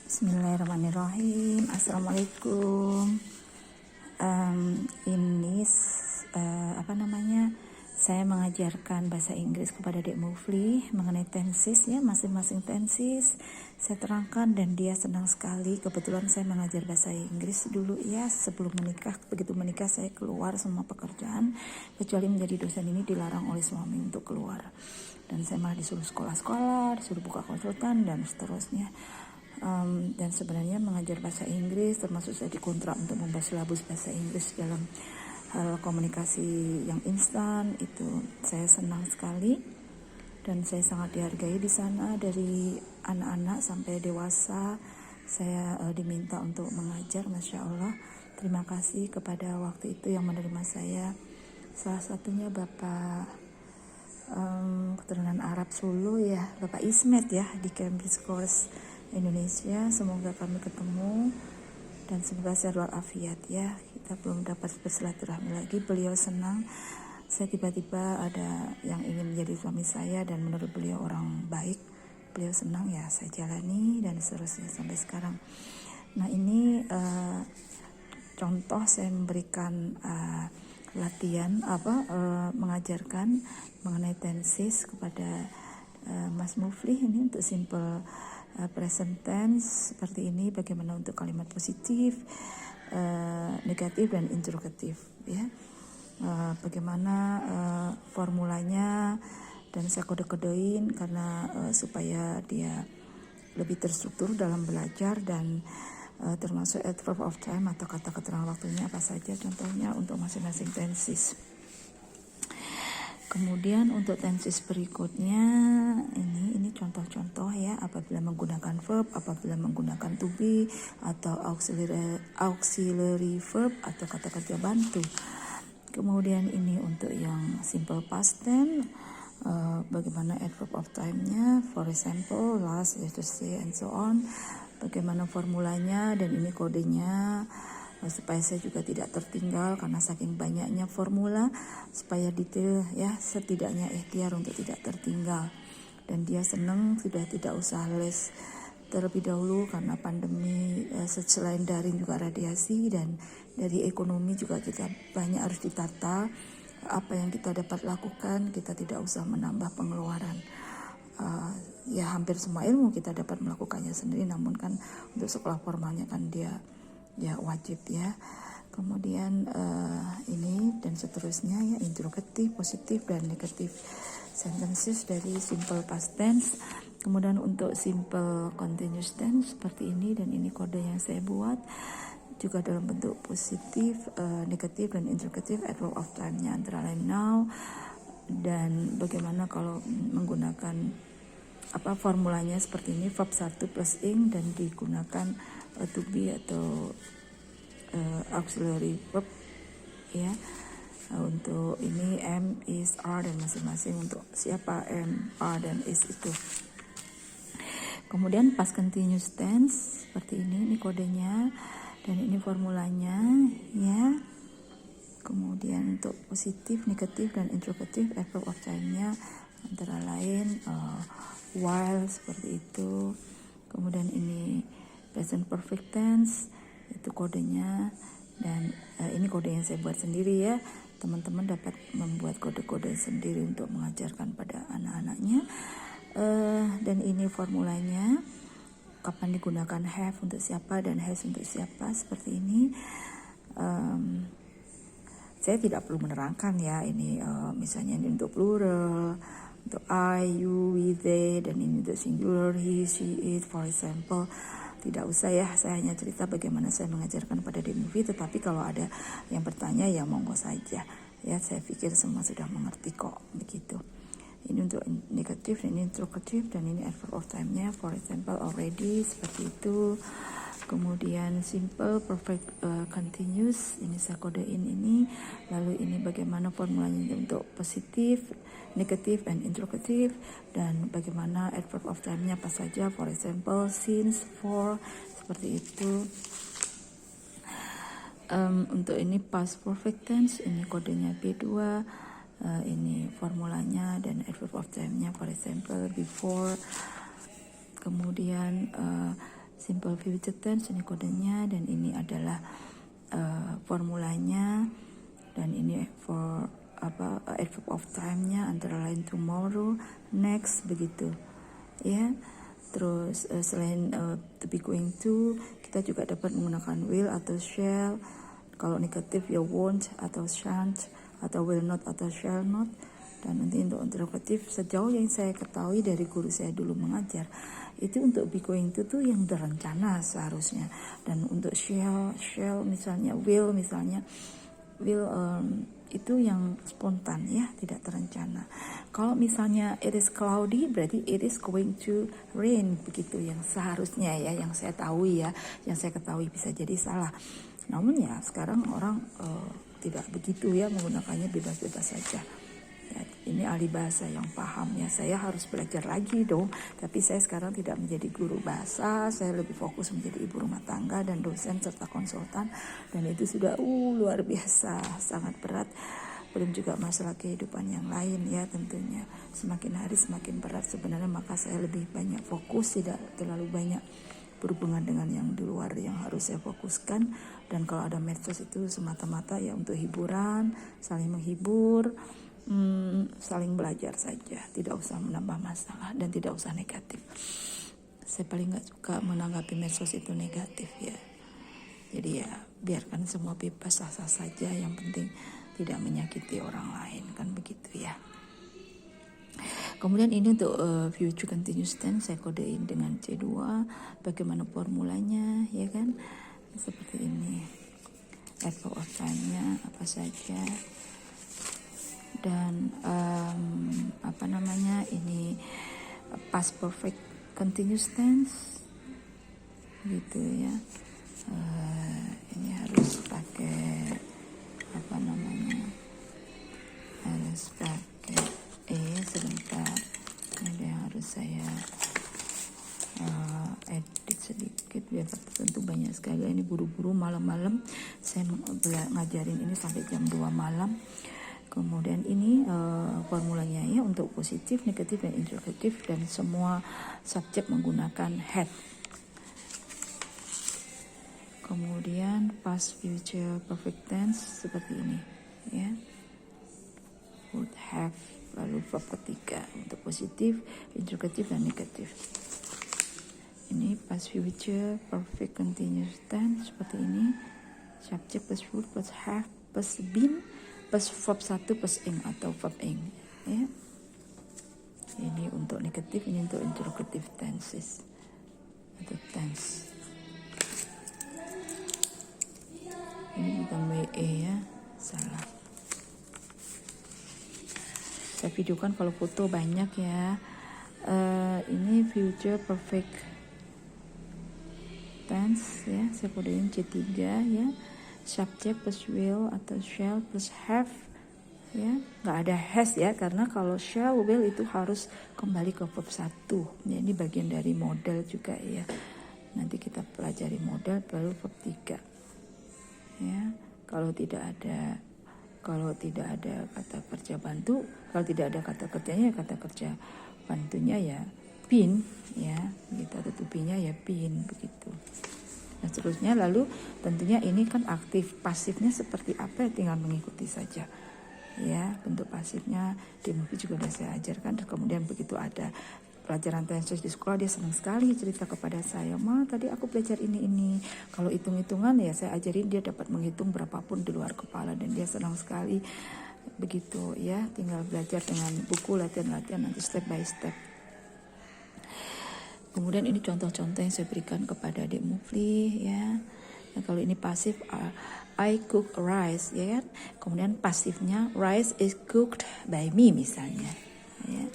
Bismillahirrahmanirrahim. Assalamualaikum. Ini saya mengajarkan bahasa Inggris kepada Dek Mufli mengenai tenses ya, masing-masing tenses saya terangkan dan dia senang sekali. Kebetulan saya mengajar bahasa Inggris dulu ya sebelum menikah. Begitu menikah saya keluar semua pekerjaan, kecuali menjadi dosen ini dilarang oleh suami untuk keluar. Dan saya malah disuruh sekolah-sekolah, disuruh buka konsultan dan seterusnya. Dan sebenarnya mengajar bahasa Inggris termasuk saya dikontrak untuk membuat silabus bahasa Inggris dalam hal komunikasi yang instan, itu saya senang sekali dan saya sangat dihargai di sana. Dari anak-anak sampai dewasa saya diminta untuk mengajar. Masya Allah, terima kasih kepada waktu itu yang menerima saya, salah satunya Bapak keturunan Arab Solo ya, Bapak Ismet ya, di Cambridge Course Indonesia. Semoga kami ketemu dan semoga sehat walafiat ya. Kita belum dapat bersilaturahmi lagi. Beliau senang saya tiba-tiba ada yang ingin menjadi suami saya dan menurut beliau orang baik. Beliau senang ya, saya jalani dan seterusnya sampai sekarang. Nah ini contoh saya memberikan latihan mengajarkan mengenai tenses kepada Mas Mufli ini untuk simple present tense seperti ini, bagaimana untuk kalimat positif, negatif dan interrogatif ya. Bagaimana formulanya dan saya kode-kodein karena supaya dia lebih terstruktur dalam belajar dan termasuk adverb of time atau kata keterangan waktunya apa saja contohnya untuk masing-masing tenses. Kemudian untuk tenses berikutnya ini contoh-contoh ya, apabila menggunakan verb, apabila menggunakan to be atau auxiliary verb atau kata kerja bantu. Kemudian ini untuk yang simple past tense, bagaimana adverb of time-nya, for example, last, yesterday, and so on. Bagaimana formulanya dan ini kodenya supaya saya juga tidak tertinggal karena saking banyaknya formula, supaya detail ya, setidaknya ikhtiar untuk tidak tertinggal. Dan dia senang sudah tidak usah les terlebih dahulu karena pandemi, selain daring juga radiasi dan dari ekonomi juga kita banyak harus ditata. Apa yang kita dapat lakukan, kita tidak usah menambah pengeluaran. Ya hampir semua ilmu kita dapat melakukannya sendiri, namun kan untuk sekolah formalnya kan dia wajib ya. Kemudian ini dan seterusnya ya, interrogatif, positif dan negatif sentences dari simple past tense. Kemudian untuk simple continuous tense seperti ini, dan ini kode yang saya buat juga dalam bentuk positif, negatif dan interrogatif. Adverb of time-nya antara lain now, dan bagaimana kalau menggunakan formulanya seperti ini, verb 1 plus ing dan digunakan to be atau auxiliary verb ya. Untuk ini am, is, are dan masing-masing untuk siapa am, are dan is itu. Kemudian past continuous tense seperti ini kodenya dan ini formulanya ya. Kemudian untuk positif, negatif dan interrogatif, adverb of time-nya antara lain while seperti itu. Kemudian ini present perfect tense, itu kodenya, dan ini kode yang saya buat sendiri ya. Teman-teman dapat membuat kode-kode sendiri untuk mengajarkan pada anak-anaknya. Dan ini formulanya, kapan digunakan have untuk siapa dan has untuk siapa seperti ini. Saya tidak perlu menerangkan ya, ini misalnya ini untuk plural, untuk I, you, we, they, dan ini untuk singular, he, she, it, for example. Tidak usah ya, saya hanya cerita bagaimana saya mengajarkan pada Mufli. Tetapi kalau ada yang bertanya ya monggo saja ya, saya pikir semua sudah mengerti kok begitu. Ini untuk negatif, ini interrogatif, dan ini adverb of time-nya, for example, already seperti itu. Kemudian simple perfect continuous, ini saya kodein ini. Lalu ini bagaimana formulanya untuk positif, negatif, and interrogative, dan bagaimana adverb of time-nya apa saja, for example, since, for, seperti itu. Untuk ini past perfect tense, ini kodenya B2, ini formulanya dan adverb of time-nya, for example, before. Kemudian simple future tense, ini kodenya, dan ini adalah formulanya, dan ini for adverb of time-nya antara lain tomorrow, next, begitu ya. Terus selain to be going to, kita juga dapat menggunakan will atau shall. Kalau negatif ya won't atau shan't, atau will not atau shall not. Dan nanti untuk interrogatif, sejauh yang saya ketahui dari guru saya dulu mengajar, itu untuk be going to tuh yang berencana seharusnya. Dan untuk shall misalnya, will misalnya, will itu yang spontan ya, tidak terencana. Kalau misalnya it is cloudy, berarti it is going to rain, begitu yang seharusnya ya, yang saya tahu ya, yang saya ketahui. Bisa jadi salah. Namun ya sekarang orang tidak begitu ya, menggunakannya bebas-bebas saja. Ya, ini ahli bahasa yang paham ya. Saya harus belajar lagi dong. Tapi saya sekarang tidak menjadi guru bahasa. Saya lebih fokus menjadi ibu rumah tangga dan dosen serta konsultan. Dan itu sudah luar biasa, sangat berat. Belum juga masalah kehidupan yang lain ya tentunya. Semakin hari semakin berat sebenarnya, maka saya lebih banyak fokus, tidak terlalu banyak berhubungan dengan yang di luar yang harus saya fokuskan. Dan kalau ada medsos itu semata-mata ya untuk hiburan, saling menghibur, saling belajar saja, tidak usah menambah masalah dan tidak usah negatif. Saya paling nggak suka menanggapi medsos itu negatif ya. Jadi ya biarkan semua bebas, sah-sah saja, yang penting tidak menyakiti orang lain, kan begitu ya. Kemudian ini untuk future continuous tense saya kodein dengan C2. Bagaimana formulanya ya kan, seperti ini. Adverb of time-nya apa saja. Dan ini past perfect continuous tense gitu ya. Ini harus pakai harus pakai sebentar, ada yang harus saya edit sedikit biar tentu banyak sekali. Ini buru-buru malam-malam saya ngajarin ini sampai jam 2 malam. Kemudian ini formulanya ya untuk positif, negatif, dan interrogatif, dan semua subjek menggunakan had. Kemudian past, future, perfect tense seperti ini ya. Would have, lalu verb ketiga untuk positif, interrogatif, dan negatif. Ini past, future, perfect continuous tense seperti ini. Subjek plus would plus have plus been plus verb 1 plus ing atau verb ing ya. Ini untuk negatif, ini untuk interrogative tenses atau tense. Ini bukan WE ya, salah. Saya videokan kalau foto banyak ya. Ini future perfect tense ya, saya kodein C3 ya. Subject plus will atau shall plus have ya, nggak ada has ya, karena kalau shall will itu harus kembali ke verb 1 ya. Ini bagian dari model juga ya, nanti kita pelajari model baru verb 3 ya. Kalau tidak ada kata kerja bantu, kalau tidak ada kata kerjanya, kata kerja bantunya ya been ya gitu, atau to be-nya ya been begitu. Dan seterusnya. Lalu tentunya ini kan aktif, pasifnya seperti apa ya, tinggal mengikuti saja ya. Bentuk pasifnya di movie juga sudah saya ajarkan. Dan kemudian begitu ada pelajaran tenses di sekolah, dia senang sekali cerita kepada saya, "Ma, tadi aku belajar ini." Kalau hitung-hitungan ya saya ajarin, dia dapat menghitung berapapun di luar kepala, dan dia senang sekali begitu ya. Tinggal belajar dengan buku, latihan-latihan nanti step by step. Kemudian ini contoh-contoh yang saya berikan kepada adik Mufli ya. Nah, kalau ini pasif, I cook rice ya kan. Kemudian pasifnya rice is cooked by me misalnya ya.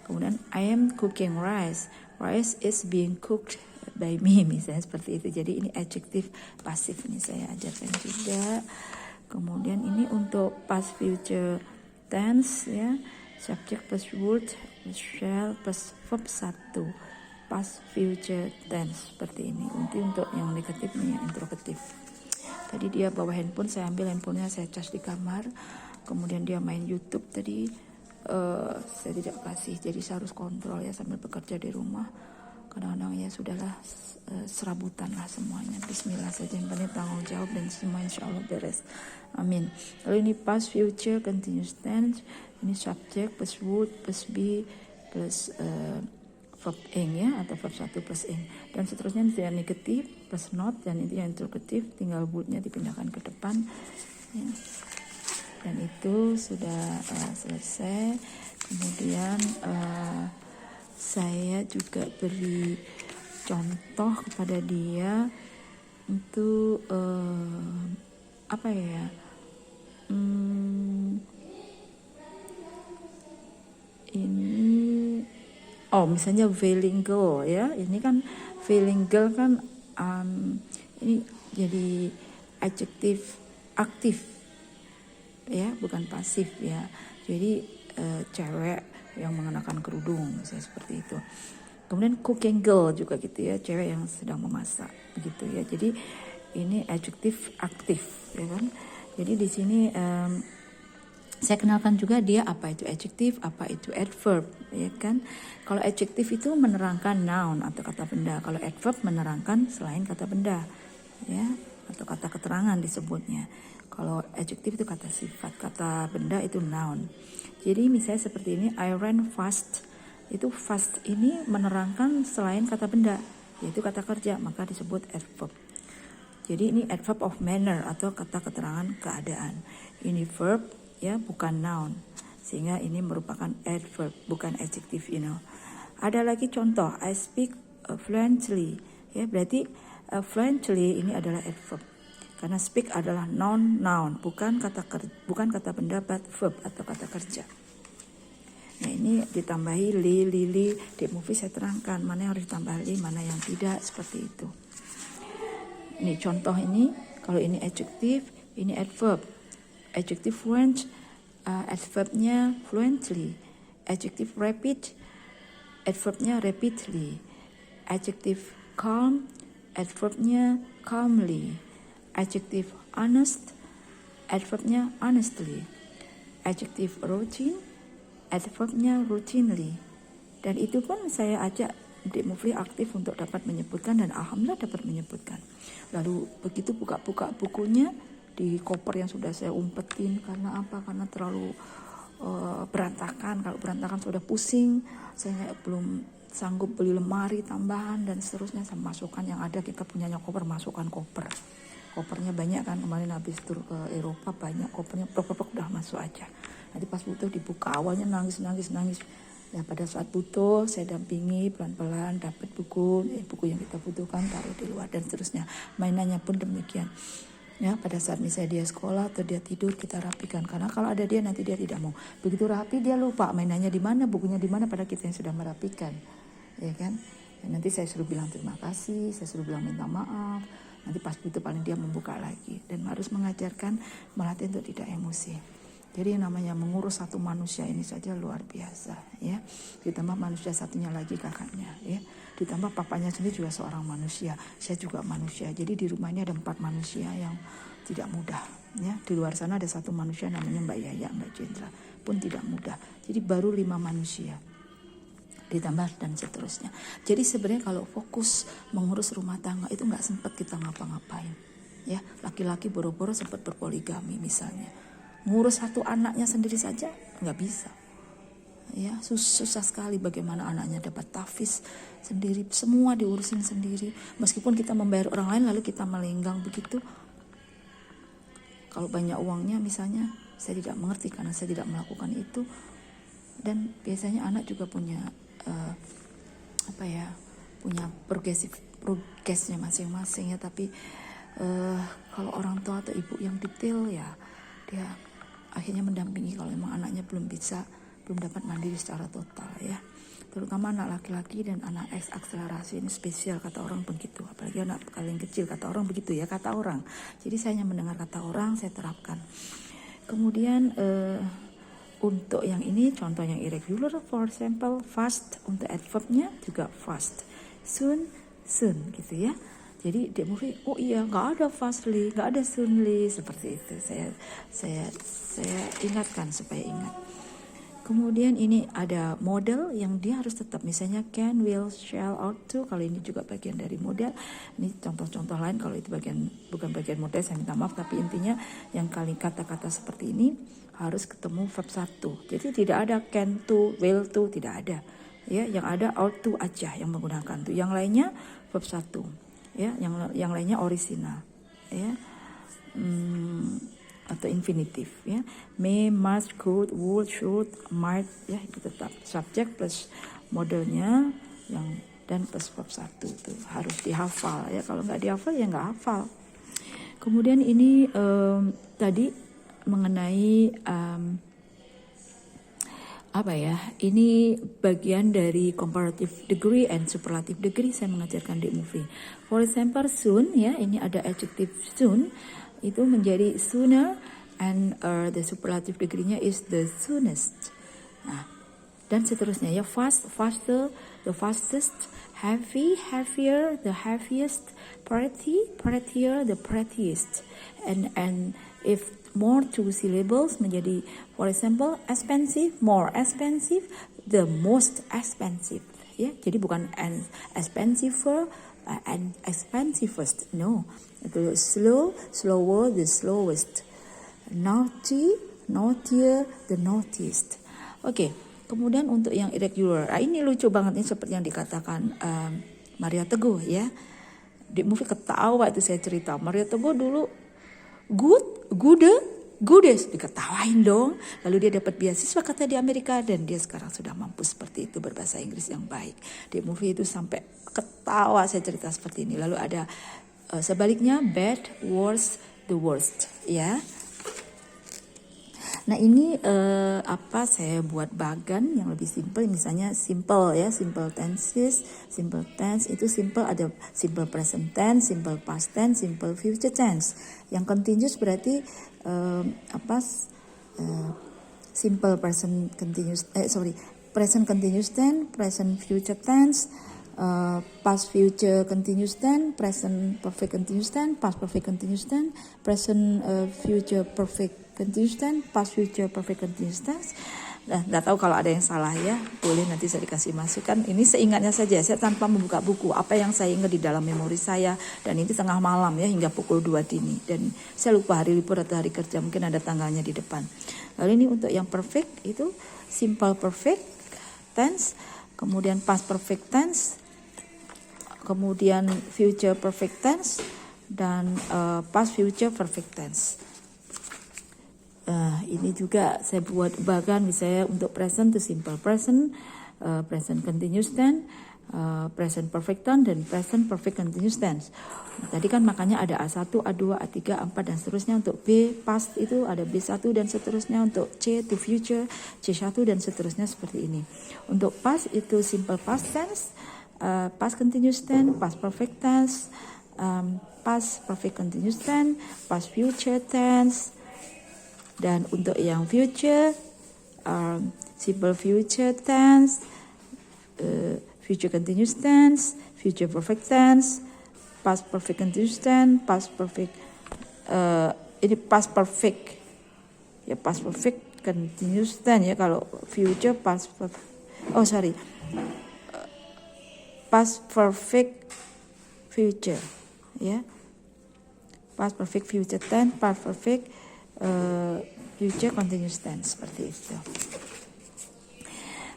Kemudian I am cooking rice, rice is being cooked by me misalnya seperti itu. Jadi ini adjektif pasif, ini saya ajarkan juga. Kemudian ini untuk past future tense ya, subject plus would plus shall plus verb 1. Past future tense seperti ini. Nanti untuk yang negatif nih, yang interrogatif. Tadi dia bawa handphone, saya ambil handphonenya, saya cas di kamar. Kemudian dia main YouTube tadi, saya tidak kasih. Jadi saya harus kontrol ya sambil bekerja di rumah. kadang-kadang ya sudahlah, serabutan lah semuanya. Bismillah saja, yang penting tanggung jawab dan semua insya Allah beres. Amin. Lalu ini past, future, continuous tense. Ini subject plus would plus be plus verb ing ya, atau verb 1 plus ing. Dan seterusnya yang negatif plus not, dan itu yang interrogatif, tinggal would-nya dipindahkan ke depan. Ya. Dan itu sudah selesai. Kemudian saya juga beri contoh kepada dia untuk apa ya? Ini misalnya feeling girl ya. Ini kan feeling girl kan ini jadi adjektif aktif ya, bukan pasif ya. Jadi cewek yang mengenakan kerudung misalnya seperti itu. Kemudian cooking girl juga gitu ya, cewek yang sedang memasak begitu ya. Jadi ini adjektif aktif ya kan. Jadi di sini saya kenalkan juga dia apa itu adjektif, apa itu adverb, ya kan? Kalau adjektif itu menerangkan noun atau kata benda, kalau adverb menerangkan selain kata benda, ya, atau kata keterangan disebutnya. Kalau adjektif itu kata sifat, kata benda itu noun. Jadi misalnya seperti ini, I ran fast, itu fast ini menerangkan selain kata benda, yaitu kata kerja, maka disebut adverb. Jadi ini adverb of manner atau kata keterangan keadaan. Ini verb ya, bukan noun, sehingga ini merupakan adverb, bukan adjective, Ada lagi contoh, I speak fluently, ya, berarti fluently ini adalah adverb, karena speak adalah noun, bukan kata benda, but verb atau kata kerja. Nah ini ditambahi li, lili, di movie saya terangkan mana yang harus ditambah li, mana yang tidak, seperti itu. Ini contoh ini, kalau ini adjective, ini adverb. Adjective fluent, adverbnya fluently. Adjective rapid, adverbnya rapidly. Adjective calm, adverbnya calmly. Adjective honest, adverbnya honestly. Adjective routine, adverbnya routinely. Dan itu pun saya ajak Dek Mufli aktif untuk dapat menyebutkan, dan alhamdulillah dapat menyebutkan. Lalu begitu buka-buka bukunya, di koper yang sudah saya umpetin, karena apa? Karena terlalu berantakan. Kalau berantakan sudah pusing, saya belum sanggup beli lemari tambahan dan seterusnya. Saya masukkan yang ada, kita punyanya koper, masukkan koper. Kopernya banyak kan, kemarin habis tur ke Eropa banyak kopernya, plok udah masuk aja. Nanti pas butuh dibuka, awalnya nangis. Ya pada saat butuh saya dampingi pelan-pelan, dapat buku yang kita butuhkan taruh di luar dan seterusnya. Mainannya pun demikian. Ya, pada saat misalnya dia sekolah atau dia tidur, kita rapikan, karena kalau ada dia nanti dia tidak mau. Begitu rapi dia lupa mainannya di mana, bukunya di mana, pada kita yang sudah merapikan, ya kan? Dan nanti saya suruh bilang terima kasih, saya suruh bilang minta maaf. Nanti pas itu paling dia membuka lagi, dan harus mengajarkan, melatih untuk tidak emosi. Jadi yang namanya mengurus satu manusia ini saja luar biasa, ya. Ditambah manusia satunya lagi kakaknya, ya. Ditambah papanya sendiri juga seorang manusia, saya juga manusia. Jadi di rumah ini ada 4 manusia yang tidak mudah, ya. Di luar sana ada 1 manusia namanya Mbak Yaya, Mbak Jendra, pun tidak mudah. Jadi baru 5 manusia. Ditambah dan seterusnya. Jadi sebenarnya kalau fokus mengurus rumah tangga itu nggak sempat kita ngapa-ngapain, ya. Laki-laki boro-boro sempat berpoligami misalnya. Ngurus 1 anaknya sendiri saja nggak bisa, ya. Susah sekali bagaimana anaknya dapat tahfiz sendiri, semua diurusin sendiri. Meskipun kita membayar orang lain lalu kita melenggang begitu. Kalau banyak uangnya misalnya, saya tidak mengerti karena saya tidak melakukan itu. Dan biasanya anak juga punya punya progresnya masing-masing, ya. Tapi kalau orang tua atau ibu yang detail, ya dia akhirnya mendampingi kalau memang anaknya belum dapat mandiri secara total, ya. Terutama anak laki-laki dan anak akselerasi ini spesial, kata orang begitu. Apalagi anak paling kecil, kata orang begitu, ya, kata orang. Jadi saya hanya mendengar kata orang, saya terapkan. Kemudian untuk yang ini contoh yang irregular, for example fast, untuk adverbnya juga fast, soon gitu, ya. Jadi dia mungkin, oh iya nggak ada fastly, nggak ada soonly, seperti itu. Saya ingatkan supaya ingat. Kemudian ini ada model yang dia harus tetap, misalnya can, will, shall, ought to. Kalau ini juga bagian dari model. Ini contoh-contoh lain, kalau itu bukan bagian model saya minta maaf, tapi intinya yang kali kata-kata seperti ini harus ketemu verb 1. Jadi tidak ada can to, will to, tidak ada. Ya, yang ada ought to aja yang menggunakan to. Yang lainnya verb 1. Ya, yang lainnya orisinal. Ya. Atau infinitif ya, may, must, could, would, should, might ya, itu tetap subjek plus modelnya yang dan plus verb 1 itu harus dihafal ya, kalau nggak dihafal ya nggak hafal. Kemudian ini tadi mengenai apa ya, ini bagian dari comparative degree and superlative degree saya mengajarkan di movie. For example, soon ya, ini ada adjective soon itu menjadi sooner, and the superlative degree-nya is the soonest. Nah, dan seterusnya ya, fast, faster, the fastest, heavy, heavier, the heaviest, pretty, prettier, the prettiest, and if more two syllables menjadi, for example, expensive, more expensive, the most expensive. Ya, jadi bukan an expensiver and expensivest, no. Itu slow, slower, the slowest. Naughty, naughtier, the naughtiest. Oke, kemudian untuk yang irregular, ini lucu banget, ini seperti yang dikatakan Maria Teguh ya. Di movie ketawa itu saya cerita, Maria Teguh dulu goodest, diketawain dong. Lalu dia dapat beasiswa kata di Amerika, dan dia sekarang sudah mampu seperti itu, berbahasa Inggris yang baik. Di movie itu sampai ketawa saya cerita seperti ini. Lalu ada sebaliknya, bad, worse, the worst ya. Nah ini saya buat bagan yang lebih simple, misalnya simple ya, simple tenses, simple tense itu simple, ada simple present tense, simple past tense, simple future tense. Yang continuous berarti simple present continuous, present continuous tense, present future tense, past future continuous tense, present perfect continuous tense, past perfect continuous tense, present future perfect continuous tense, past future perfect continuous tense. Nah, nggak tahu kalau ada yang salah ya, boleh nanti saya dikasih masukan. Ini seingatnya saja, saya tanpa membuka buku, apa yang saya ingat di dalam memori saya, dan ini tengah malam ya, hingga pukul 2 dini, dan saya lupa hari libur atau hari kerja, mungkin ada tanggalnya di depan. Lalu ini untuk yang perfect itu simple perfect tense, kemudian past perfect tense, kemudian future perfect tense, dan past future perfect tense. Ini juga saya buat bagan, misalnya untuk present itu simple present, present continuous tense, present perfect tense, dan present perfect continuous tense. Tadi kan makanya ada A1, A2, A3, A4 dan seterusnya. Untuk B past itu ada B1 dan seterusnya. Untuk C to future, C1 dan seterusnya seperti ini. Untuk past itu simple past tense, past continuous tense, past perfect tense, past perfect continuous tense, past future tense. Dan untuk yang future, simple future tense, future continuous tense, future perfect tense, past perfect continuous tense, past perfect, ini past perfect, ya past perfect continuous tense ya. Kalau future past perfect, past perfect future ya, past perfect future tense, past perfect future continuous tense, seperti itu.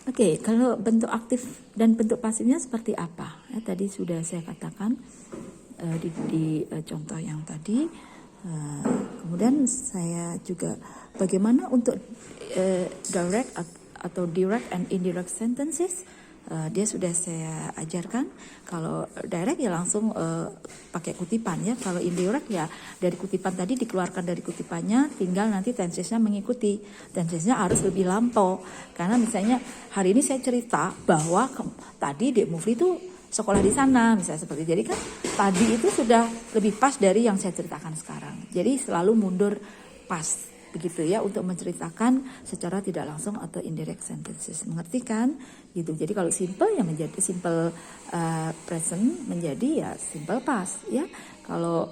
Oke, kalau bentuk aktif dan bentuk pasifnya seperti apa? Ya, tadi sudah saya katakan di contoh yang tadi. Kemudian saya juga bagaimana untuk direct atau direct and indirect sentences. Dia sudah saya ajarkan. Kalau direct ya langsung pakai kutipan ya. Kalau indirect ya dari kutipan tadi dikeluarkan dari kutipannya, tinggal nanti tensesnya mengikuti. Tensesnya harus lebih lampau. Karena misalnya hari ini saya cerita bahwa tadi Dek Mufli itu sekolah di sana, misalnya seperti. Jadi kan tadi itu sudah lebih pas dari yang saya ceritakan sekarang. Jadi selalu mundur pas. Begitu ya, untuk menceritakan secara tidak langsung atau indirect sentences. Mengerti kan? Gitu. Jadi kalau simple ya menjadi simple present, menjadi ya simple past ya. Kalau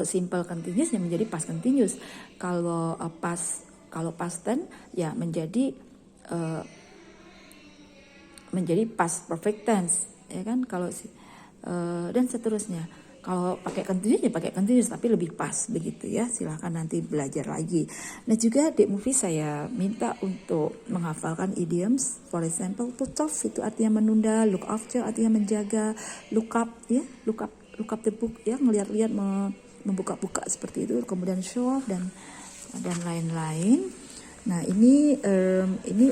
simple continuous ya menjadi past continuous. Kalau past Kalau past tense ya menjadi past perfect tense, ya kan? Kalau dan seterusnya. Kalau pakai continuous ya pakai continuous, tapi lebih pas begitu ya. Silahkan nanti belajar lagi. Nah juga di movie saya minta untuk menghafalkan idioms. For example, put off itu artinya menunda, look after artinya menjaga, look up ya, look up the book ya, ngeliat-liat membuka-buka seperti itu. Kemudian show off dan lain-lain. Nah ini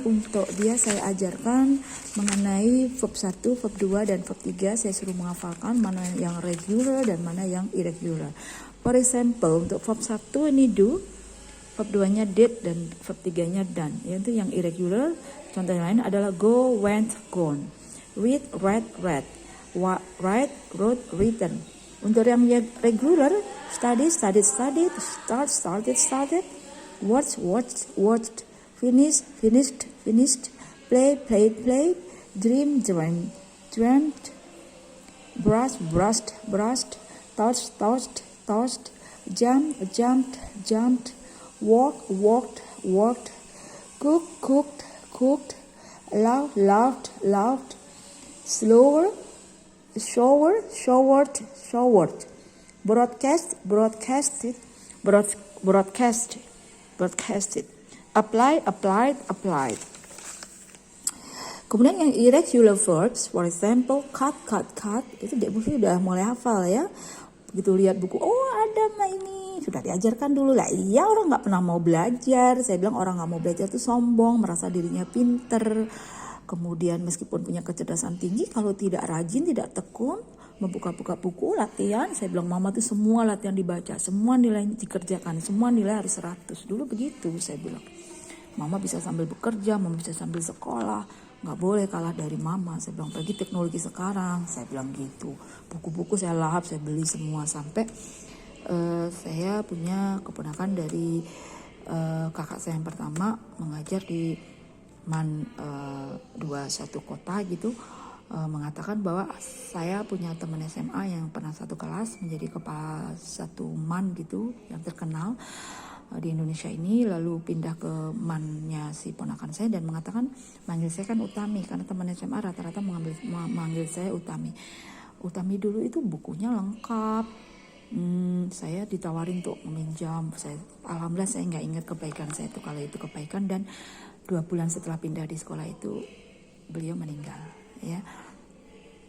untuk dia saya ajarkan mengenai verb 1, verb 2, dan verb 3. Saya suruh menghafalkan mana yang regular dan mana yang irregular. For example, untuk verb 1 ini do, verb 2-nya did, dan verb 3-nya done. Itu yang irregular. Contoh yang lain adalah go, went, gone. Read, read, read. Write, wrote, written. Untuk yang regular, study, studied, studied. Start, started, started. Watch, watched, watched, finish, finished, finished, play, played, played, dream, dreamed, dreamt, brush, brushed, brushed, touch, touched, touched, jump, jumped, jumped, walk, walked, walked, cook, cooked, cooked, laugh, laughed, laughed, slower, shower, showered, showered, broadcast, broadcasted, broadcasted, apply, applied, applied. Kemudian yang irregular verbs, for example, cut, cut, cut, itu Dek Mufi udah mulai hafal ya. Begitu lihat buku, oh ada mah ini, sudah diajarkan dulu lah. Iya, orang nggak pernah mau belajar. Saya bilang orang nggak mau belajar itu sombong, merasa dirinya pinter. Kemudian meskipun punya kecerdasan tinggi, kalau tidak rajin, tidak tekun, membuka-buka buku, latihan. Saya bilang mama tuh semua latihan dibaca, semua nilai dikerjakan, semua nilai harus 100. Dulu begitu saya bilang. Mama bisa sambil bekerja, mama bisa sambil sekolah. Nggak boleh kalah dari mama. Saya bilang pergi teknologi sekarang. Saya bilang gitu. Buku-buku saya lahap, saya beli semua. Sampai saya punya keponakan dari kakak saya yang pertama mengajar di satu kota gitu. Mengatakan bahwa saya punya teman SMA yang pernah satu kelas menjadi kepala satu MAN gitu yang terkenal di Indonesia ini, lalu pindah ke MAN-nya si ponakan saya dan mengatakan manggil saya kan Utami karena teman SMA rata-rata manggil saya Utami. Utami dulu itu bukunya lengkap. Saya ditawarin untuk meminjam. Alhamdulillah saya nggak ingat kebaikan saya itu kalau itu kebaikan, dan 2 bulan setelah pindah di sekolah itu beliau meninggal. Ya,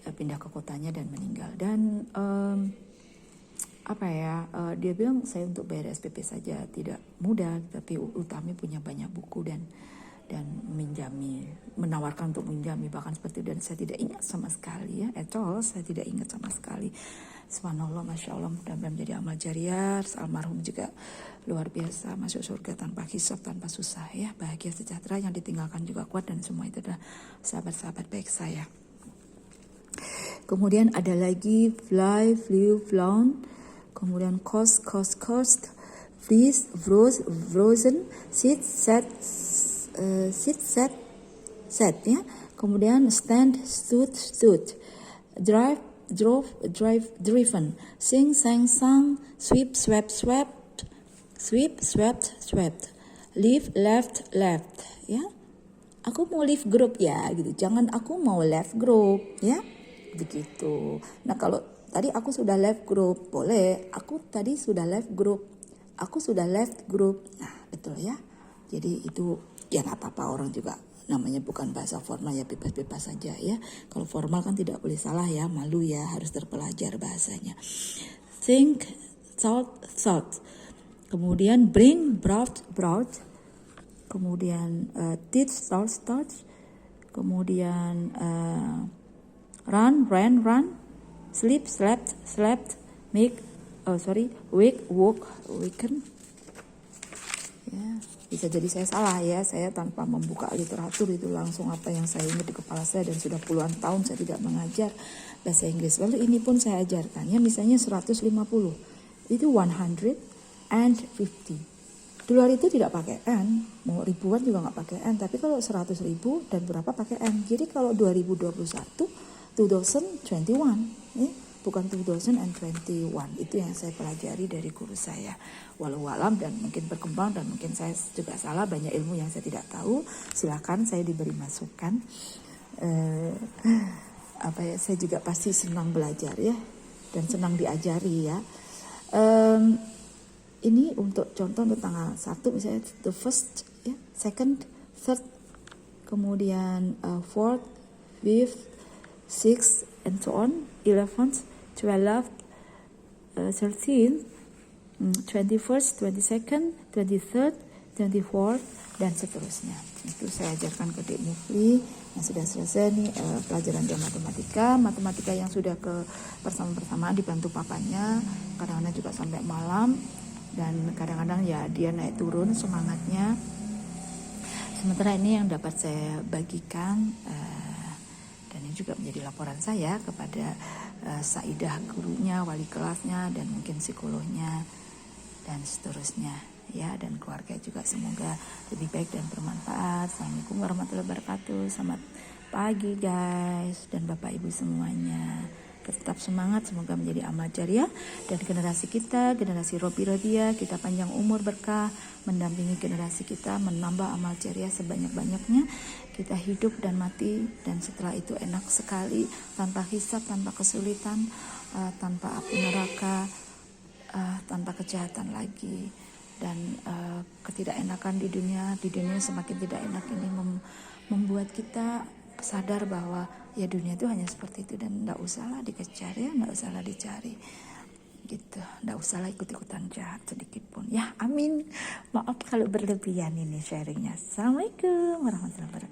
pindah ke kotanya dan meninggal. Dan dia bilang saya untuk bayar SPP saja tidak mudah, tapi Utami punya banyak buku dan menawarkan untuk menjami bahkan seperti itu, dan saya tidak ingat sama sekali ya, saya tidak ingat sama sekali. Subhanallah, masya Allah, mudah-mudahan menjadi amal jariah. Almarhum juga luar biasa, masuk surga tanpa hisab, tanpa susah ya, bahagia sejahtera, yang ditinggalkan juga kuat, dan semua itu adalah sahabat-sahabat baik saya. Kemudian ada lagi fly, flew, flown, kemudian cost, freeze, frozen, sit, set ya. Kemudian stand, stood, drive, drove, driven, sing, sang, sung, sweep, swept, leave, left ya. Aku mau leave group ya gitu, jangan aku mau left group ya, begitu. Nah kalau tadi aku sudah left group, boleh aku tadi sudah left group, aku sudah left group. Nah betul ya, jadi itu ya nggak apa-apa, orang juga namanya bukan bahasa formal ya, bebas-bebas saja ya. Kalau formal kan tidak boleh salah ya, malu ya, harus terpelajar bahasanya. Think, thought. Kemudian bring, brought. Kemudian teach, taught. Kemudian run, ran. Sleep, slept. Wake, woke, waken. Ya. Bisa jadi saya salah ya, saya tanpa membuka literatur itu langsung apa yang saya ingat di kepala saya, dan sudah puluhan tahun saya tidak mengajar bahasa Inggris. Lalu ini pun saya ajarkan ya, misalnya 150, itu 150. Dulu hari itu tidak pakai N, mau ribuan juga nggak pakai N, tapi kalau 100.000 dan berapa pakai N. Jadi kalau 2021 ya, bukan 2021. Itu yang saya pelajari dari guru saya. Walau alam dan mungkin berkembang dan mungkin saya juga salah, banyak ilmu yang saya tidak tahu. Silakan saya diberi masukan. Saya juga pasti senang belajar ya dan senang diajari ya. Ini untuk contoh untuk tanggal 1 misalnya the first, ya, second, third, kemudian fourth, fifth, sixth, and so on, 11th, 12th, 13th, 21st, 22nd, 23rd, 24th, dan seterusnya. Itu saya ajarkan ke Dek Mufli yang sudah selesai nih pelajaran dia matematika yang sudah ke bersama-bersamaan dibantu papanya, kadang-kadang juga sampai malam. Dan kadang-kadang ya dia naik turun semangatnya. Sementara ini yang dapat saya bagikan dan ini juga menjadi laporan saya kepada Saidah gurunya, wali kelasnya, dan mungkin psikolognya dan seterusnya ya, dan keluarga juga semoga lebih baik dan bermanfaat. Assalamualaikum warahmatullahi wabarakatuh. Selamat pagi guys dan Bapak Ibu semuanya. Tetap semangat, semoga menjadi amal jariah dan generasi kita, generasi Robi Rodia, kita panjang umur berkah, mendampingi generasi kita, menambah amal jariah sebanyak-banyaknya. Kita hidup dan mati dan setelah itu enak sekali, tanpa hisab, tanpa kesulitan, tanpa api neraka, tanpa kejahatan lagi. Dan ketidakenakan di dunia semakin tidak enak ini membuat kita sadar bahwa ya dunia itu hanya seperti itu dan enggak usahlah dikejar ya, enggak usahlah dicari gitu, enggak usahlah ikut-ikutan jahat sedikit pun ya. Amin. Maaf kalau berlebihan ini sharingnya. Assalamualaikum warahmatullahi wabarakatuh.